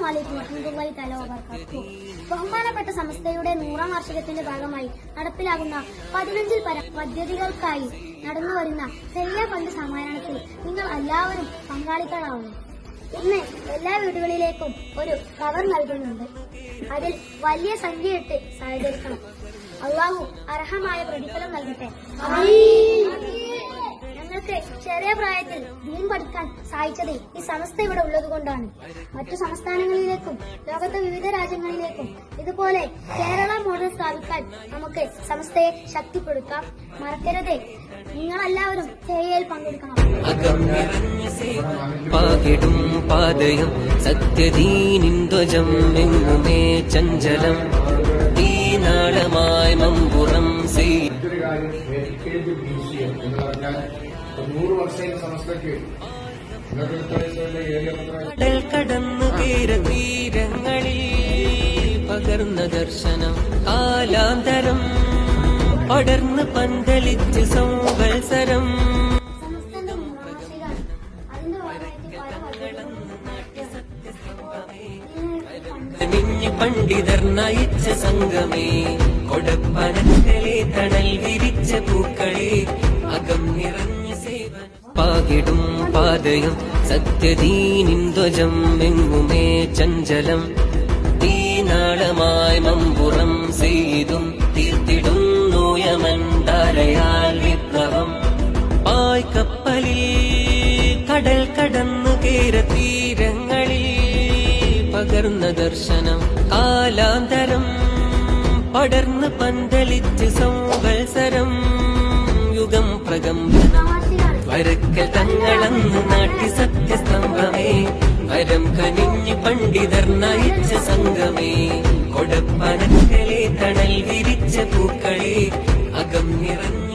അലൈക്കും വറഹ്മത്തുള്ളാഹി തആല വബറകാതുഹു. ബഹുമാനപ്പെട്ട സമസ്തയുടെ 100ാം വാർഷികത്തിന്റെ ഭാഗമായി നടപ്പിലാകുന്ന 15ൽ പരം പദ്ധതികൾക്കായി നടന്നുവരുന്ന ചെറിയ ഫണ്ട് സമാഹരണത്തിൽ നിങ്ങൾ എല്ലാവരും പങ്കാളികളാവുന്നു. ഇന്ന് എല്ലാ വീടുകളിലേക്കും ഒരു കവർ നൽകുന്നുണ്ട്. അതിൽ വലിയ സംഖ്യയിട്ട് സഹകരിക്കണം. അല്ലാഹു അർഹമായ പ്രതിഫലം നൽകട്ടെ. ഞങ്ങൾക്ക് ചെറിയ പ്രായത്തിൽ ദീൻ പഠിക്കാൻ സഹായിച്ചത് ഈ സമസ്ത ഇവിടെ ഉള്ളതുകൊണ്ടാണ്. മറ്റു സംസ്ഥാനങ്ങളിലേക്കും ലോകത്തെ വിവിധ രാജ്യങ്ങളിലേക്കും ഇതുപോലെ കേരള മോഡൽ സ്ഥാപിക്കാൻ നമുക്ക് സമസ്തയെ ശക്തിപ്പെടുത്താം. മറക്കരുത്, നിങ്ങളെല്ലാവരും തേയിൽ പങ്കെടുക്കണം. പാകിടും പാതയം സത്യദീനിന്ധ്വജം എങ്ങുമേ ചഞ്ചലം തീനാളമായി മമ്പുറം മറ്റൊരു കാര്യം എന്ന് പറഞ്ഞാൽ 100 വർഷം സമസ്തയ്ക്ക് കടൽ കടന്നു തീരങ്ങളിൽ പകർന്ന ദർശനം കാലാന്തരം പടർന്ന് പന്തലിച്ച് സംവത്സരം സമസ്തന്റെ 100ാം വാർഷികമാണ്. അതിന്റെ ഭാഗമായിട്ട് പല നിഞ്ഞ് പണ്ഡിതർ നയിച്ച സംഗമേ കൊടപ്പനക്കളെ തണൽ വിരിച്ച പൂക്കളെ അകം നിറഞ്ഞ സേവൻ പാകിടും പാതയം സത്യദീനിന്ധ്വജം എങ്ങുമേ ചഞ്ചലം തീനാളമായി മമ്പുറം ചെയ്തും തീർത്തിടുന്നു യമൻ ധാരയാൽ വിപ്ലവം പായ്ക്കപ്പലിൽ കടൽ കടന്നു തീരങ്ങളിൽ പകർന്ന ദർശനം കാലാന്തരം പടർന്ന് പന്തലിച്ച് സംവത്സരം യുഗം പ്രകമ്പനം വരക്കൽ തങ്ങളന്ന് നാട്ടി സത്യസ്തംഭമേ വരം കനിഞ്ഞ് പണ്ഡിതർ നയിച്ച സംഗമേ കൊടപ്പനക്കളെ തണൽ വിരിച്ച പൂക്കളെ അകം നിറഞ്ഞ